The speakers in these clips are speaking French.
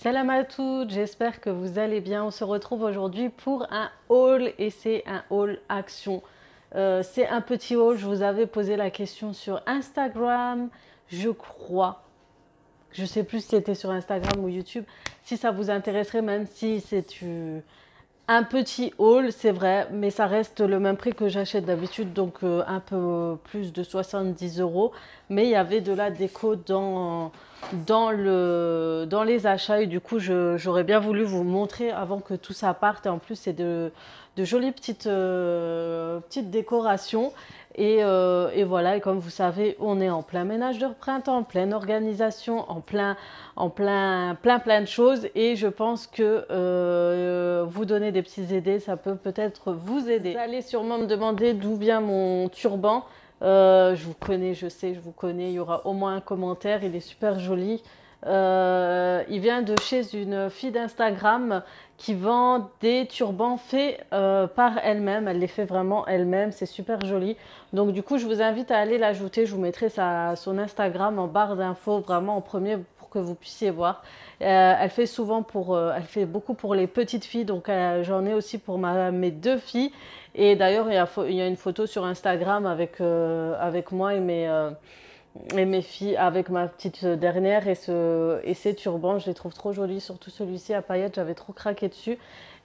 Salam à toutes, j'espère que vous allez bien. On se retrouve aujourd'hui pour un haul et c'est un haul action. C'est un petit haul, je vous avais posé la question sur Instagram, je crois. Je ne sais plus si c'était sur Instagram ou YouTube. Si ça vous intéresserait, même si c'est un petit haul, c'est vrai, mais ça reste le même prix que j'achète d'habitude, donc un peu plus de 70 euros. Mais il y avait de la déco dans les achats et du coup, j'aurais bien voulu vous montrer avant que tout ça parte. Et en plus, c'est de jolies petites décorations. Et voilà, et comme vous savez, on est en plein ménage de printemps, en pleine organisation, plein de choses. Et je pense que vous donner des petites idées, ça peut peut-être vous aider. Vous allez sûrement me demander d'où vient mon turban. Je vous connais, je sais, je vous connais. Il y aura au moins un commentaire. Il est super joli. Il vient de chez une fille d'Instagram qui vend des turbans faits par elle-même. Elle les fait vraiment elle-même. C'est super joli. Donc du coup, je vous invite à aller l'ajouter. Je vous mettrai son Instagram en barre d'infos, vraiment en premier pour que vous puissiez voir. Elle fait elle fait beaucoup pour les petites filles. Donc j'en ai aussi pour mes deux filles. Et d'ailleurs, il y a une photo sur Instagram avec moi et mes filles, avec ma petite dernière et ses turbans. Je les trouve trop jolis, surtout celui-ci à paillettes, j'avais trop craqué dessus.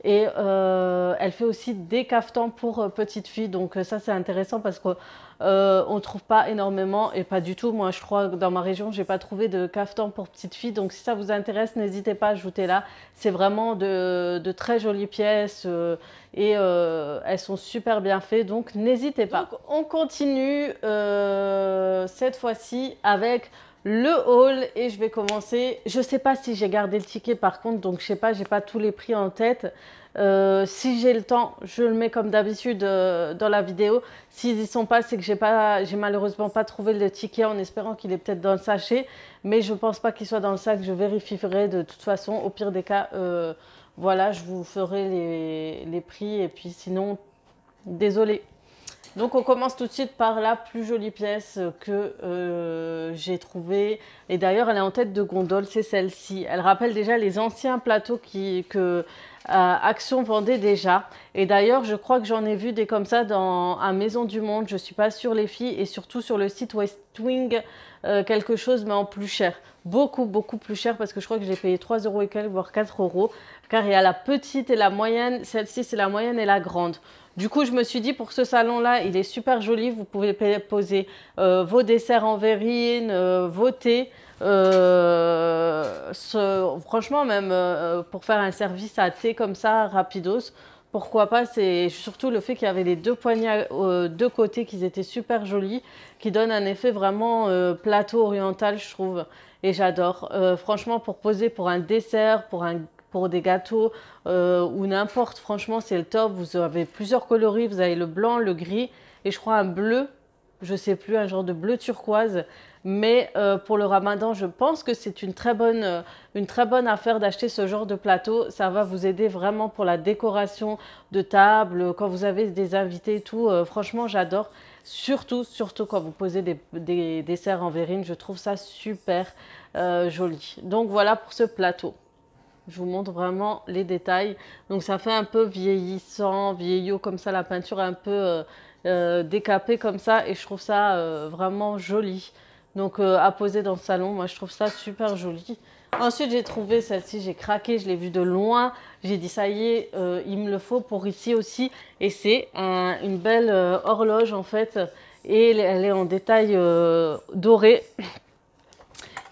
Et elle fait aussi des caftans pour petites filles. Donc ça, c'est intéressant parce qu'on ne trouve pas énormément et pas du tout. Moi, je crois que dans ma région, j'ai pas trouvé de caftans pour petites filles. Donc si ça vous intéresse, n'hésitez pas à ajouter là. C'est vraiment de très jolies pièces et elles sont super bien faites. Donc n'hésitez pas. Donc, on continue cette fois-ci avec le haul et je vais commencer. Je sais pas si j'ai gardé le ticket par contre, donc je sais pas, j'ai pas tous les prix en tête. Si j'ai le temps, je le mets comme d'habitude dans la vidéo. S'ils y sont pas, c'est que j'ai malheureusement pas trouvé le ticket en espérant qu'il est peut-être dans le sachet, mais je pense pas qu'il soit dans le sac. Je vérifierai de toute façon. Au pire des cas, voilà, je vous ferai les prix et puis sinon, désolé. Donc on commence tout de suite par la plus jolie pièce que j'ai trouvée. Et d'ailleurs, elle est en tête de gondole, c'est celle-ci. Elle rappelle déjà les anciens plateaux que Action vendait déjà. Et d'ailleurs, je crois que j'en ai vu des comme ça à Maison du Monde. Je ne suis pas sûre les filles. Et surtout sur le site West Wing, quelque chose, mais en plus cher. Beaucoup, beaucoup plus cher parce que je crois que j'ai payé 3 euros et quelques, voire 4 euros. Car il y a la petite et la moyenne. Celle-ci, c'est la moyenne et la grande. Du coup, je me suis dit, pour ce salon-là, il est super joli. Vous pouvez poser vos desserts en verrine, vos thés. Franchement, même pour faire un service à thé comme ça, rapidos, pourquoi pas. C'est surtout le fait qu'il y avait les deux poignées deux côtés qui étaient super jolis, qui donnent un effet vraiment plateau oriental, je trouve. Et j'adore. Franchement, pour poser pour un dessert, pour des gâteaux ou n'importe, franchement, c'est le top. Vous avez plusieurs coloris. Vous avez le blanc, le gris et je crois un bleu. Je sais plus, un genre de bleu turquoise. Mais pour le ramadan, je pense que c'est une très bonne affaire d'acheter ce genre de plateau. Ça va vous aider vraiment pour la décoration de table, quand vous avez des invités et tout. Franchement, j'adore. Surtout quand vous posez des desserts en verrine. Je trouve ça super joli. Donc voilà pour ce plateau. Je vous montre vraiment les détails. Donc ça fait un peu vieillissant, vieillot comme ça, la peinture un peu décapée comme ça. Et je trouve ça vraiment joli. Donc à poser dans le salon, moi je trouve ça super joli. Ensuite j'ai trouvé celle-ci, j'ai craqué, je l'ai vue de loin. J'ai dit ça y est, il me le faut pour ici aussi. Et c'est une belle horloge en fait. Et elle est en détail doré.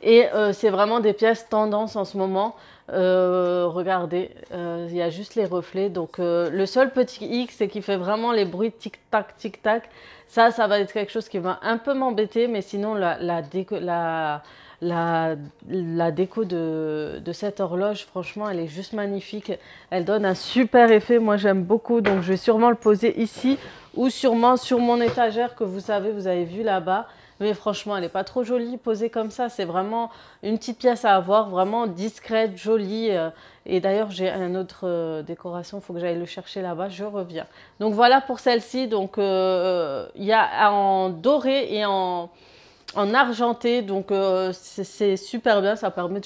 Et c'est vraiment des pièces tendance en ce moment. Regardez, il y a juste les reflets. Donc le seul petit hic, c'est qu'il fait vraiment les bruits tic-tac, tic-tac. Ça va être quelque chose qui va un peu m'embêter. Mais sinon, la déco de cette horloge, franchement, elle est juste magnifique. Elle donne un super effet. Moi, j'aime beaucoup. Donc, je vais sûrement le poser ici ou sûrement sur mon étagère que vous savez, vous avez vu là-bas. Mais franchement, elle n'est pas trop jolie posée comme ça. C'est vraiment une petite pièce à avoir, vraiment discrète, jolie. Et d'ailleurs, j'ai une autre décoration. Il faut que j'aille le chercher là-bas. Je reviens. Donc voilà pour celle-ci. Donc il y a en doré et en argenté, donc c'est super bien, ça permet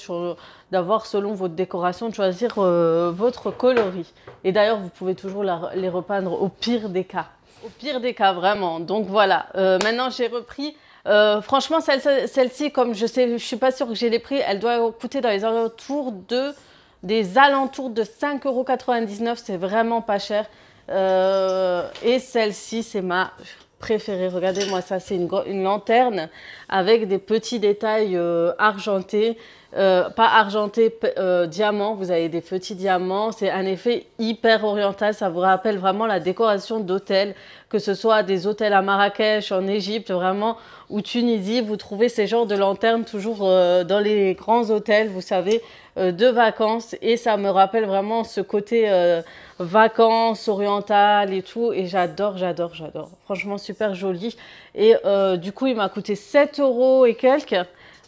d'avoir selon votre décoration, de choisir votre coloris. Et d'ailleurs, vous pouvez toujours les repeindre au pire des cas. Au pire des cas, vraiment. Donc voilà, maintenant j'ai repris. Franchement, celle-ci, comme je suis pas sûre que j'ai les prix, elle doit coûter dans les alentours des alentours de 5,99 €. C'est vraiment pas cher. Et celle-ci, c'est ma préférée. Regardez-moi ça, c'est une lanterne avec des petits détails argentés. Pas argenté, diamant, vous avez des petits diamants, c'est un effet hyper oriental, ça vous rappelle vraiment la décoration d'hôtels, que ce soit des hôtels à Marrakech, en Égypte, vraiment, ou Tunisie, vous trouvez ces genres de lanternes toujours dans les grands hôtels, vous savez, de vacances, et ça me rappelle vraiment ce côté vacances orientales et tout, et j'adore, j'adore, j'adore, franchement super joli, et du coup il m'a coûté 7 € et quelques.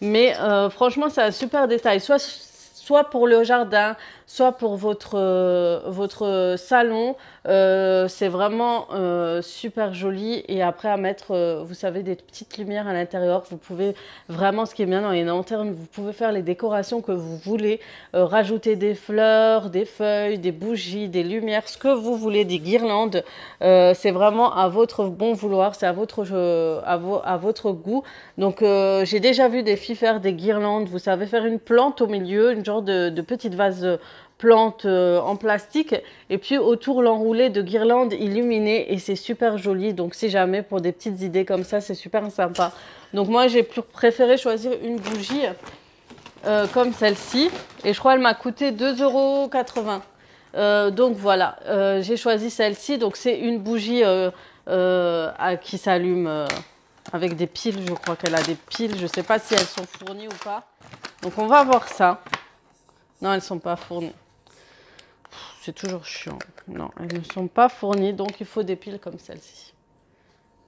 Mais franchement, c'est un super détail, soit pour le jardin, soit pour votre salon. C'est vraiment super joli. Et après, à mettre, vous savez, des petites lumières à l'intérieur. Vous pouvez vraiment, ce qui est bien dans les lanternes, vous pouvez faire les décorations que vous voulez. Rajouter des fleurs, des feuilles, des bougies, des lumières, ce que vous voulez, des guirlandes. C'est vraiment à votre bon vouloir, c'est à votre goût. Donc, j'ai déjà vu des filles faire des guirlandes. Vous savez faire une plante au milieu, une genre de petite vase plante en plastique, et puis autour l'enrouler de guirlandes illuminées, et c'est super joli. Donc si jamais pour des petites idées comme ça, c'est super sympa. Donc moi j'ai préféré choisir une bougie comme celle-ci, et je crois elle m'a coûté 2,80 €. Donc voilà, j'ai choisi celle-ci. Donc c'est une bougie qui s'allume avec des piles. Je crois qu'elle a des piles, je sais pas si elles sont fournies ou pas, donc on va voir ça. Non, elles sont pas fournies. C'est toujours chiant. Non, elles ne sont pas fournies, donc il faut des piles comme celle-ci.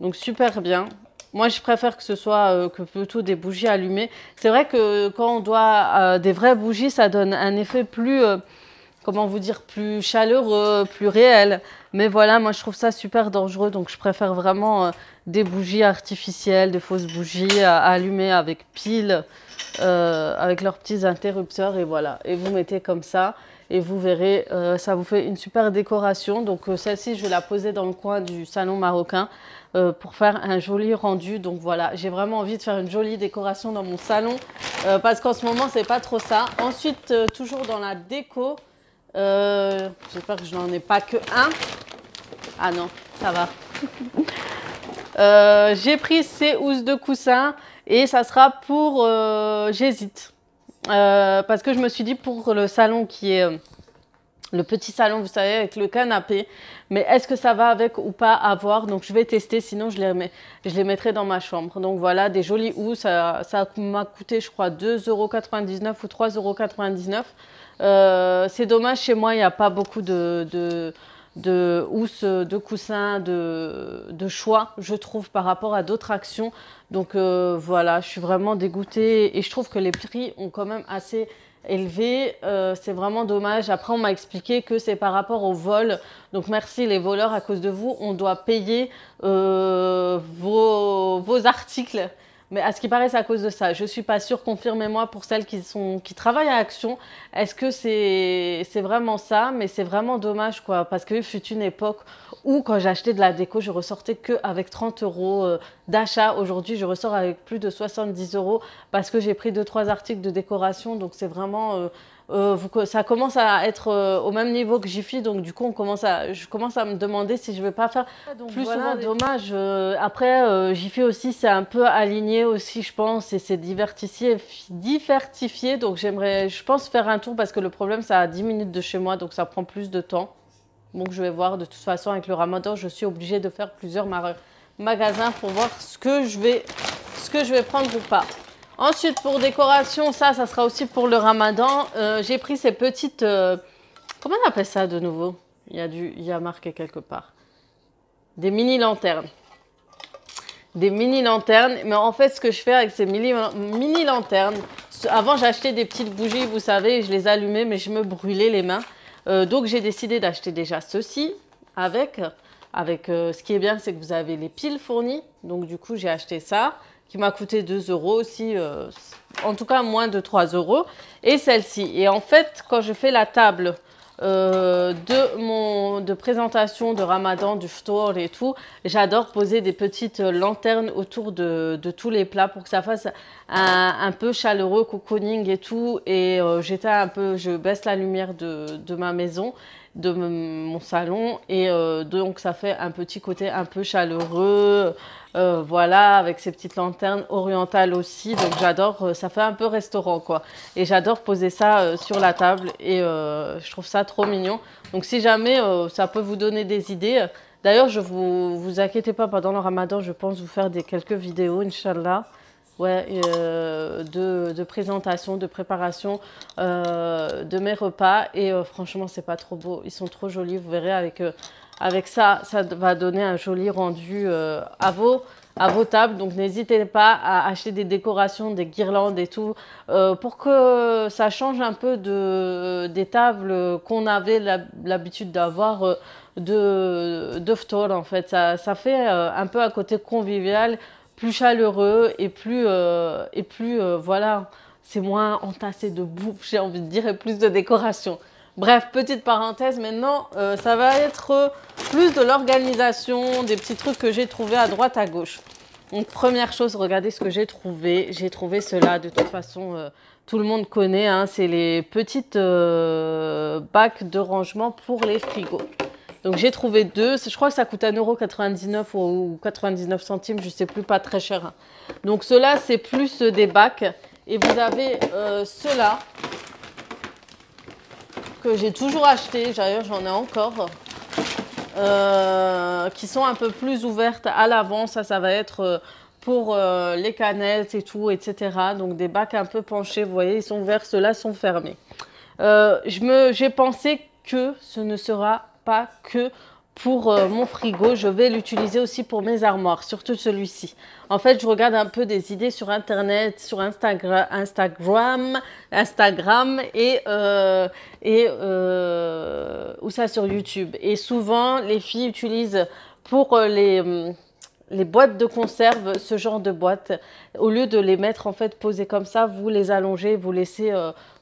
Donc super bien. Moi, je préfère que ce soit que plutôt des bougies allumées. C'est vrai que quand on doit des vraies bougies, ça donne un effet plus, comment vous dire, plus chaleureux, plus réel. Mais voilà, moi, je trouve ça super dangereux, donc je préfère vraiment des bougies artificielles, des fausses bougies à allumer avec piles, avec leurs petits interrupteurs, et voilà. Et vous mettez comme ça. Et vous verrez, ça vous fait une super décoration. Donc celle-ci, je vais la poser dans le coin du salon marocain pour faire un joli rendu. Donc voilà, j'ai vraiment envie de faire une jolie décoration dans mon salon parce qu'en ce moment, c'est pas trop ça. Ensuite, toujours dans la déco, j'espère que je n'en ai pas que un. Ah non, ça va. J'ai pris ces housses de coussin et ça sera pour... j'hésite. Parce que je me suis dit pour le salon qui est le petit salon, vous savez, avec le canapé, mais est-ce que ça va avec ou pas à voir? Donc je vais tester, sinon je les mettrai dans ma chambre. Donc voilà, des jolies housses, ça m'a coûté je crois 2,99 € ou 3,99 €. C'est dommage, chez moi il n'y a pas beaucoup de housses, de coussins, de choix, je trouve, par rapport à d'autres actions. Donc voilà, je suis vraiment dégoûtée et je trouve que les prix ont quand même assez élevé. C'est vraiment dommage. Après, on m'a expliqué que c'est par rapport au vol. Donc merci les voleurs, à cause de vous, on doit payer vos articles. Mais à ce qui paraît, c'est à cause de ça. Je ne suis pas sûre, confirmez-moi pour celles qui travaillent à Action. Est-ce que c'est vraiment ça? Mais c'est vraiment dommage, quoi. Parce que fut une époque où, quand j'achetais de la déco, je ressortais qu'avec 30 € d'achat. Aujourd'hui, je ressors avec plus de 70 € parce que j'ai pris 2-3 articles de décoration. Donc c'est vraiment... ça commence à être au même niveau que Jiffy, donc du coup je commence à me demander si je vais pas faire plus souvent. Dommage. Après Jiffy aussi, c'est un peu aligné aussi, je pense, et c'est diversifié, donc j'aimerais, je pense, faire un tour parce que le problème, c'est à 10 minutes de chez moi, donc ça prend plus de temps. Donc je vais voir. De toute façon, avec le Ramadan, je suis obligée de faire plusieurs magasins pour voir ce que je vais prendre ou pas. Ensuite, pour décoration, ça sera aussi pour le Ramadan. J'ai pris ces petites... comment on appelle ça de nouveau? Il y a marqué quelque part. Des mini-lanternes. Des mini-lanternes. Mais en fait, ce que je fais avec ces mini-lanternes... Avant, j'achetais des petites bougies, vous savez, je les allumais, mais je me brûlais les mains. Donc, j'ai décidé d'acheter déjà ceci avec ce qui est bien, c'est que vous avez les piles fournies. Donc, du coup, j'ai acheté ça. qui m'a coûté 2 euros aussi, en tout cas moins de 3 euros. Et celle-ci. Et en fait, quand je fais la table de présentation de Ramadan, du ftour et tout, j'adore poser des petites lanternes autour de tous les plats pour que ça fasse un peu chaleureux, cocooning et tout. Et je baisse la lumière de ma maison, de mon salon, et donc ça fait un petit côté un peu chaleureux, voilà, avec ces petites lanternes orientales aussi. Donc j'adore, ça fait un peu restaurant quoi, et j'adore poser ça sur la table, et je trouve ça trop mignon. Donc si jamais ça peut vous donner des idées, d'ailleurs vous inquiétez pas, pendant le Ramadan je pense vous faire quelques vidéos Inch'Allah. Ouais, de présentation, de préparation de mes repas. Et franchement, c'est pas trop beau. Ils sont trop jolis. Vous verrez, avec ça, ça va donner un joli rendu à vos tables. Donc, n'hésitez pas à acheter des décorations, des guirlandes et tout, pour que ça change un peu des tables qu'on avait l'habitude d'avoir de ftour, en fait. Ça fait un peu un côté convivial, plus chaleureux et plus voilà, c'est moins entassé de bouffe, j'ai envie de dire, et plus de décoration. Bref, petite parenthèse, maintenant ça va être plus de l'organisation, des petits trucs que j'ai trouvé à droite à gauche. Donc première chose, regardez ce que j'ai trouvé. J'ai trouvé cela, de toute façon tout le monde connaît, hein, c'est les petites bacs de rangement pour les frigos. Donc j'ai trouvé deux, je crois que ça coûte 1,99 € ou 99 centimes, je ne sais plus, pas très cher. Donc ceux-là, c'est plus des bacs. Et vous avez ceux-là, que j'ai toujours acheté, d'ailleurs j'en ai encore, qui sont un peu plus ouvertes à l'avant. Ça va être pour les canettes et tout, etc. Donc des bacs un peu penchés, vous voyez, ils sont ouverts, ceux-là sont fermés. J'ai pensé que ce ne sera pas que pour mon frigo, je vais l'utiliser aussi pour mes armoires, surtout celui-ci. En fait, je regarde un peu des idées sur Internet, sur Instagram et ou ça sur YouTube. Et souvent, les filles utilisent pour les boîtes de conserve, ce genre de boîtes. Au lieu de les mettre en fait posées comme ça, vous les allongez, vous laissez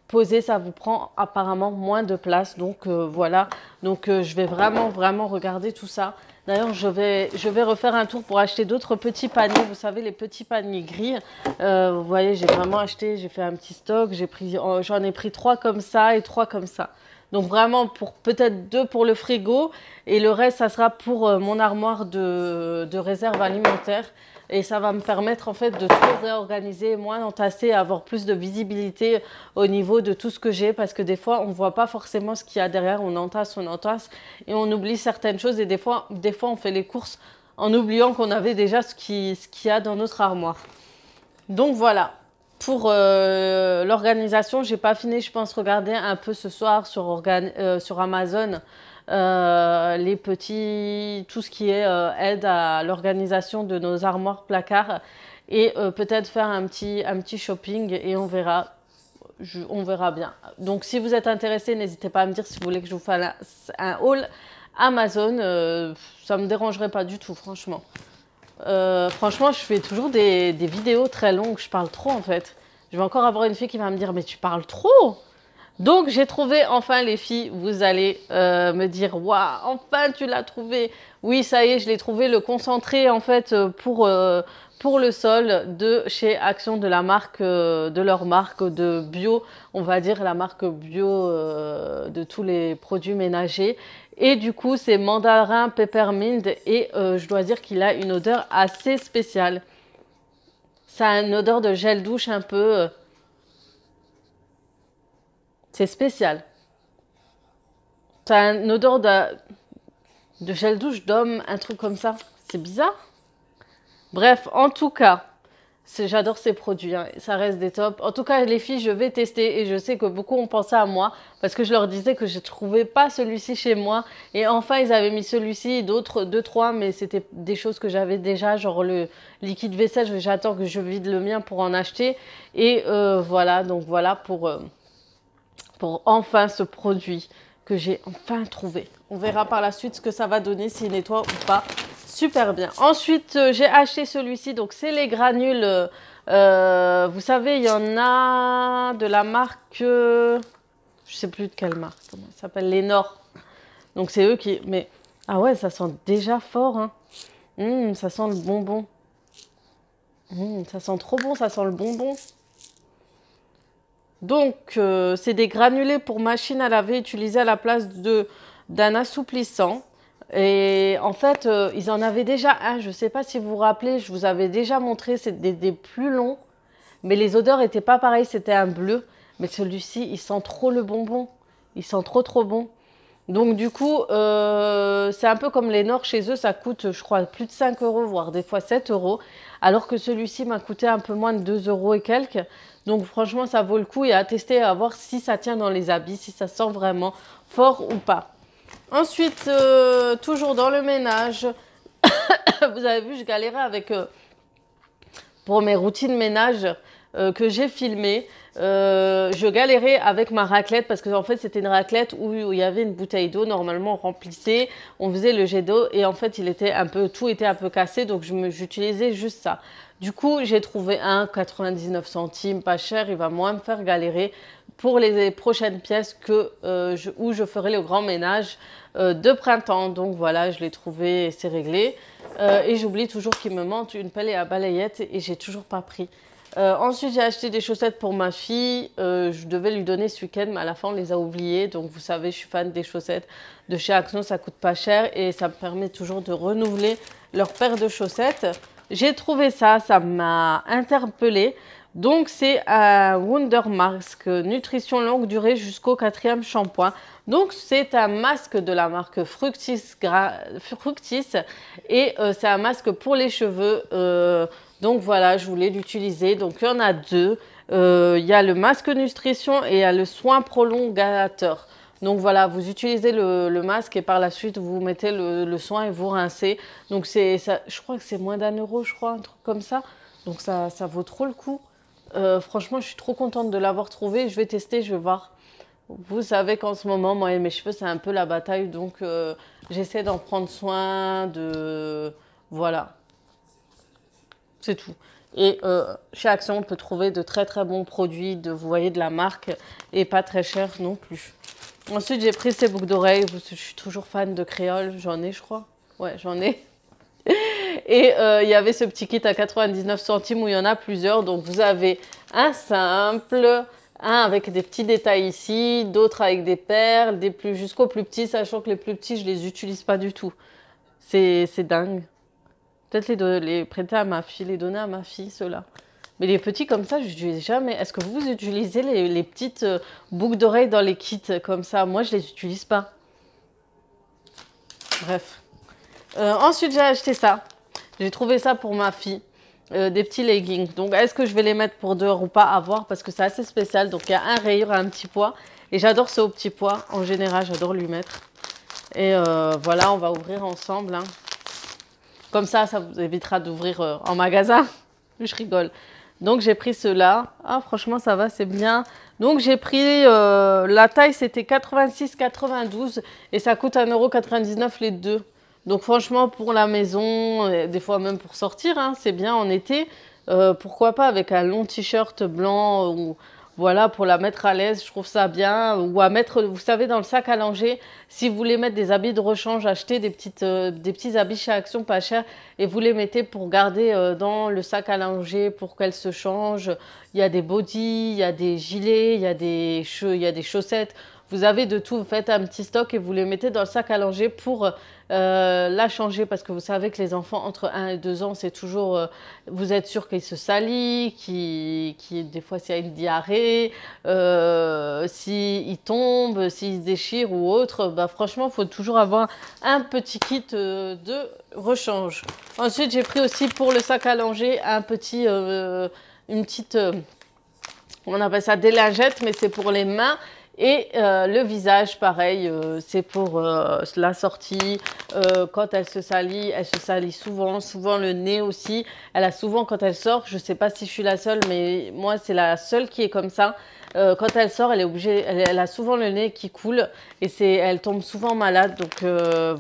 poser, ça vous prend apparemment moins de place. Donc voilà, donc je vais vraiment regarder tout ça. D'ailleurs, je vais refaire un tour pour acheter d'autres petits paniers. Vous savez, les petits paniers gris. Vous voyez, j'ai vraiment acheté, j'ai fait un petit stock. J'en ai pris 3 comme ça et 3 comme ça. Donc vraiment, peut-être 2 pour le frigo, et le reste, ça sera pour mon armoire de réserve alimentaire. Et ça va me permettre en fait de tout réorganiser, moins entasser, avoir plus de visibilité au niveau de tout ce que j'ai, parce que des fois on ne voit pas forcément ce qu'il y a derrière, on entasse et on oublie certaines choses, et des fois on fait les courses en oubliant qu'on avait déjà ce qu'il y a dans notre armoire. Donc voilà, pour l'organisation, j'ai pas fini, je pense regarder un peu ce soir sur Amazon. Tout ce qui est aide à l'organisation de nos armoires placards, et peut-être faire un petit shopping, et on verra bien. Donc si vous êtes intéressé, n'hésitez pas à me dire si vous voulez que je vous fasse un haul Amazon. Ça me dérangerait pas du tout, franchement. Franchement, je fais toujours des vidéos très longues, je parle trop en fait. Je vais encore avoir une fille qui va me dire mais tu parles trop. Donc j'ai trouvé, enfin les filles, vous allez me dire waouh, enfin tu l'as trouvé. Oui, ça y est, je l'ai trouvé, le concentré en fait pour le sol de chez Action, de la marque de leur marque de bio, on va dire la marque bio de tous les produits ménagers. Et du coup, c'est mandarin peppermint, et je dois dire qu'il a une odeur assez spéciale. Ça a une odeur de gel douche un peu c'est spécial. Ça a une odeur de gel douche d'homme, un truc comme ça. C'est bizarre. Bref, en tout cas, j'adore ces produits, hein. Ça reste des tops. En tout cas, les filles, je vais tester, et je sais que beaucoup ont pensé à moi parce que je leur disais que je ne trouvais pas celui-ci chez moi. Et enfin, ils avaient mis celui-ci, d'autres, 2-3, mais c'était des choses que j'avais déjà, genre le liquide vaisselle. J'attends que je vide le mien pour en acheter. Et voilà, donc voilà pour enfin ce produit que j'ai enfin trouvé. On verra par la suite ce que ça va donner, s'il nettoie ou pas super bien. Ensuite, j'ai acheté celui-ci. Donc, c'est les granules. Vous savez, il y en a de la marque... je sais plus de quelle marque. Comment ça s'appelle? Lénore. Donc, c'est eux qui... Mais, ah ouais, ça sent déjà fort. Hein. Ça sent le bonbon. Ça sent trop bon, ça sent le bonbon. Donc, c'est des granulés pour machine à laver utilisés à la place d'un assouplissant. Et en fait, ils en avaient déjà un. Je ne sais pas si vous vous rappelez, je vous avais déjà montré, c'est des plus longs. Mais les odeurs n'étaient pas pareilles, c'était un bleu. Mais celui-ci, il sent trop le bonbon. Il sent trop, trop bon. Donc du coup, c'est un peu comme les Nord chez eux, ça coûte, je crois, plus de 5 euros, voire des fois 7 euros. Alors que celui-ci m'a coûté un peu moins de 2 euros et quelques. Donc franchement, ça vaut le coup et à tester, à voir si ça tient dans les habits, si ça sent vraiment fort ou pas. Ensuite, toujours dans le ménage, vous avez vu, je galérais avec, pour mes routines ménage que j'ai filmées. Je galérais avec ma raclette parce que en fait c'était une raclette où il y avait une bouteille d'eau, normalement on remplissait, on faisait le jet d'eau et en fait tout était un peu cassé, donc j'utilisais juste ça. Du coup j'ai trouvé un 99 centimes, pas cher, il va moins me faire galérer pour les prochaines pièces où je ferai le grand ménage de printemps. Donc voilà, je l'ai trouvé et c'est réglé. Et j'oublie toujours qu'il me manque une pelle et à balayette et j'ai toujours pas pris. Ensuite, j'ai acheté des chaussettes pour ma fille. Je devais lui donner ce week-end, mais à la fin, on les a oubliées. Donc, vous savez, je suis fan des chaussettes de chez Action. Ça coûte pas cher et ça me permet toujours de renouveler leur paire de chaussettes. J'ai trouvé ça, ça m'a interpellée. Donc, c'est un Wonder Mask Nutrition longue durée jusqu'au 4e shampoing. Donc, c'est un masque de la marque Fructis et c'est un masque pour les cheveux. Donc voilà, je voulais l'utiliser. Donc il y en a deux. Il y a le masque nutrition et il y a le soin prolongateur. Donc voilà, vous utilisez le masque et par la suite vous mettez le soin et vous rincez. Donc je crois que c'est moins d'1 euro, je crois, un truc comme ça. Donc ça vaut trop le coup. Franchement, je suis trop contente de l'avoir trouvé. Je vais tester, je vais voir. Vous savez qu'en ce moment, moi et mes cheveux, c'est un peu la bataille. Donc j'essaie d'en prendre soin. Voilà. C'est tout. Et chez Action, on peut trouver de très très bons produits, vous voyez, de la marque et pas très cher non plus. Ensuite, j'ai pris ces boucles d'oreilles. Je suis toujours fan de créole. J'en ai, je crois. Ouais, j'en ai. Et il y avait ce petit kit à 99 centimes où il y en a plusieurs. Donc, vous avez un simple, un avec des petits détails ici, d'autres avec des perles, jusqu'aux plus petits, sachant que les plus petits, je les utilise pas du tout. C'est dingue. Peut-être les prêter à ma fille, les donner à ma fille, ceux-là. Mais les petits comme ça, je n'utilise jamais. Est-ce que vous utilisez les petites boucles d'oreilles dans les kits comme ça? Moi, je ne les utilise pas. Bref. Ensuite, j'ai acheté ça. J'ai trouvé ça pour ma fille. Des petits leggings. Donc, est-ce que je vais les mettre pour dehors ou pas? À voir parce que c'est assez spécial. Donc, il y a un rayure à un petit pois. Et j'adore ce au petit pois. En général, j'adore lui mettre. Et voilà, on va ouvrir ensemble. Hein. Comme ça vous évitera d'ouvrir en magasin. Je rigole. Donc, j'ai pris ceux-là. Ah, franchement, ça va, c'est bien. Donc, j'ai pris la taille, c'était 86,92 et ça coûte 1,99 € les deux. Donc, franchement, pour la maison, et des fois même pour sortir, hein, c'est bien en été. Pourquoi pas avec un long t-shirt blanc ou voilà, pour la mettre à l'aise, je trouve ça bien. Ou à mettre, vous savez, dans le sac à langer, si vous voulez mettre des habits de rechange, achetez des petits habits chez Action pas cher et vous les mettez pour garder dans le sac à langer pour qu'elles se changent. Il y a des bodys, il y a des gilets, il y a des chaussettes. Vous avez de tout, vous faites un petit stock et vous les mettez dans le sac à langer pour la changer parce que vous savez que les enfants entre 1 et 2 ans, c'est toujours, vous êtes sûr qu'ils se salissent, des fois s'il y a une diarrhée, s'ils tombent, s'ils se déchirent ou autre, bah, franchement, il faut toujours avoir un petit kit de rechange. Ensuite, j'ai pris aussi pour le sac à langer une petite, on appelle ça des lingettes, mais c'est pour les mains. Et le visage, pareil, c'est pour la sortie. Quand elle se salit souvent le nez aussi. Elle a souvent, quand elle sort, je ne sais pas si je suis la seule, mais moi, c'est la seule qui est comme ça. quand elle sort, elle est obligée, elle a souvent le nez qui coule et elle tombe souvent malade. Donc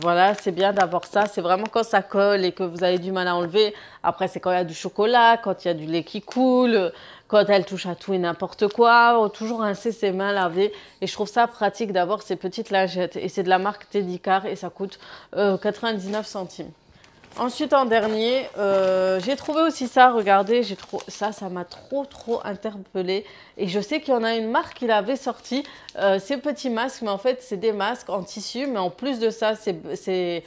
voilà, c'est bien d'avoir ça. C'est vraiment quand ça colle et que vous avez du mal à enlever. Après, c'est quand il y a du chocolat, quand il y a du lait qui coule, quand elle touche à tout et n'importe quoi. Toujours rincer ses mains, laver. Et je trouve ça pratique d'avoir ces petites lingettes. Et c'est de la marque Teddy Car et ça coûte 99 centimes. Ensuite, en dernier, j'ai trouvé aussi ça. Regardez, ça m'a trop interpellée. Et je sais qu'il y en a une marque qui l'avait sorti, ces petits masques. Mais en fait, c'est des masques en tissu. Mais en plus de ça, c'est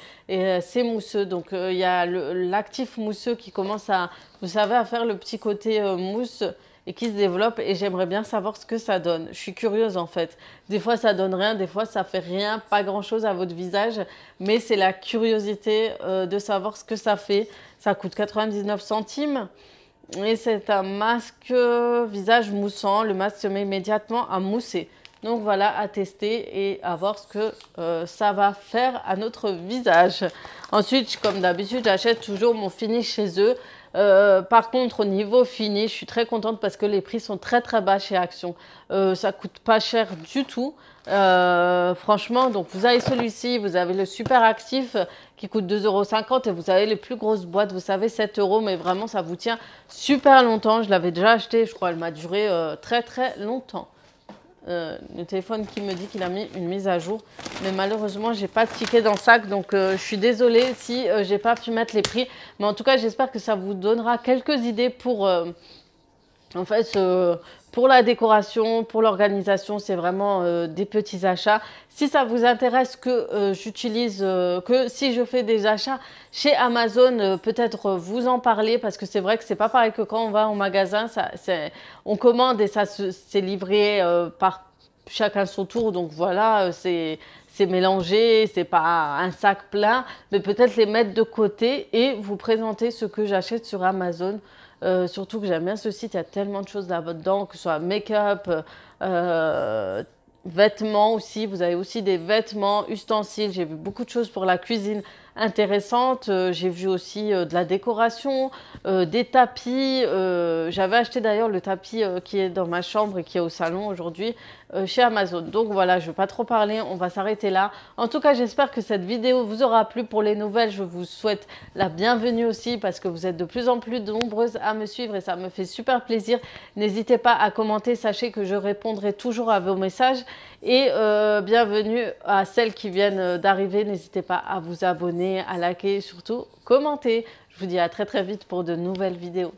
mousseux. Donc, il y a l'actif mousseux qui commence à, vous savez, à faire le petit côté mousse et qui se développe. Et j'aimerais bien savoir ce que ça donne. Je suis curieuse en fait. Des fois, ça donne rien. Des fois, ça fait rien, pas grand-chose à votre visage. Mais c'est la curiosité de savoir ce que ça fait. Ça coûte 99 centimes. Et c'est un masque visage moussant. Le masque se met immédiatement à mousser. Donc voilà, à tester et à voir ce que ça va faire à notre visage. Ensuite, comme d'habitude, j'achète toujours mon finish chez eux. Par contre, au niveau finish, je suis très contente parce que les prix sont très bas chez Action. Ça coûte pas cher du tout. Franchement, donc vous avez celui-ci, vous avez le super actif qui coûte 2,50 € et vous avez les plus grosses boîtes, vous savez, 7 €, mais vraiment ça vous tient super longtemps. Je l'avais déjà acheté, je crois, elle m'a duré très longtemps. Le téléphone qui me dit qu'il a mis une mise à jour, mais malheureusement j'ai pas de ticket dans le sac, donc je suis désolée si j'ai pas pu mettre les prix, mais en tout cas j'espère que ça vous donnera quelques idées pour en fait pour la décoration, pour l'organisation. C'est vraiment des petits achats. Si ça vous intéresse que j'utilise, que si je fais des achats chez Amazon, peut-être vous en parler, parce que c'est vrai que c'est pas pareil que quand on va au magasin. On commande et ça c'est livré par chacun son tour. Donc voilà, c'est mélangé, c'est pas un sac plein, mais peut-être les mettre de côté et vous présenter ce que j'achète sur Amazon. Surtout que j'aime bien ce site, il y a tellement de choses là-dedans, que ce soit make-up, vêtements aussi. Vous avez aussi des vêtements, ustensiles. J'ai vu beaucoup de choses pour la cuisine intéressantes. J'ai vu aussi de la décoration, des tapis. J'avais acheté d'ailleurs le tapis qui est dans ma chambre et qui est au salon aujourd'hui chez Amazon. Donc voilà, je ne vais pas trop parler, on va s'arrêter là. En tout cas, j'espère que cette vidéo vous aura plu. Pour les nouvelles, je vous souhaite la bienvenue aussi parce que vous êtes de plus en plus nombreuses à me suivre et ça me fait super plaisir. N'hésitez pas à commenter, sachez que je répondrai toujours à vos messages. Et bienvenue à celles qui viennent d'arriver. N'hésitez pas à vous abonner, à liker et surtout commenter. Je vous dis à très vite pour de nouvelles vidéos.